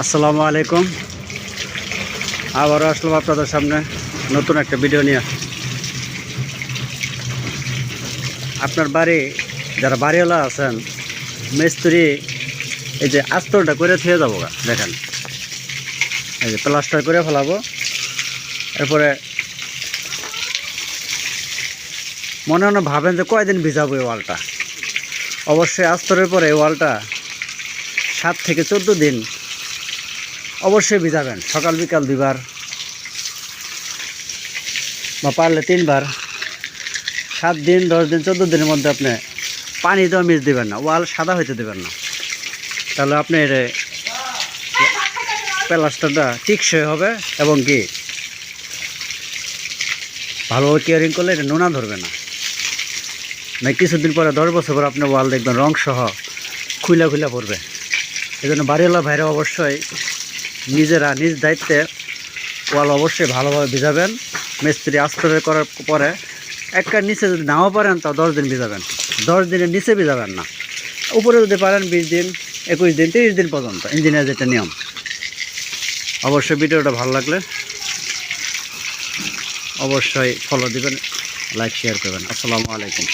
আসসালামু আলাইকুম। আবারও আসলাম আপনাদের সামনে নতুন একটা ভিডিও নিয়ে। আপনার বাড়ি যারা বাড়িওয়ালা আছেন, মিস্ত্রি এই যে আস্তরটা করে থুয়ে যাবো, দেখেন এই যে প্লাস্টার করে ফেলাবো। এরপরে মনে মনে ভাবেন যে কয়দিন ভিজাবো এই ওয়ালটা। অবশ্যই আস্তরের পরে এই ওয়ালটা 7 থেকে 14 দিন অবশ্যই ভিজাবেন, সকাল বিকাল 2 বার বা পারলে 3 বার। 7 দিন 10 দিন 14 দিনের মধ্যে আপনি পানি দেওয়া মিস দেবেন না, ওয়াল সাদা হইতে দেবেন না। তাহলে আপনি এর প্লাস্টারটা টিকসই হবে এবং কি ভালোভাবে কেয়ারিং করলে এটা নোনা ধরবে না। কিছুদিন পরে 10 বছর পর আপনি ওয়াল দেখবেন রং সহ খুইলা খুইলা পড়বে। এই জন্য বাড়িওয়ালা ভাইরা অবশ্যই নিজেরা নিজ দায়িত্বে ওয়াল অবশ্যই ভালোভাবে ভিজাবেন। মিস্ত্রি আস্তরে করার পরে একটার নিচে যদি নাও পারেন তা 10 দিন ভিজাবেন, 10 দিনের নিচে ভিজাবেন না। উপরে যদি পারেন 20 দিন 21 দিন 30 দিন পর্যন্ত, ইঞ্জিনিয়ার যেটা নিয়ম। অবশ্যই ভিডিওটা ভালো লাগলে অবশ্যই ফলো দিবেন, লাইক শেয়ার করবেন। আসসালামু আলাইকুম।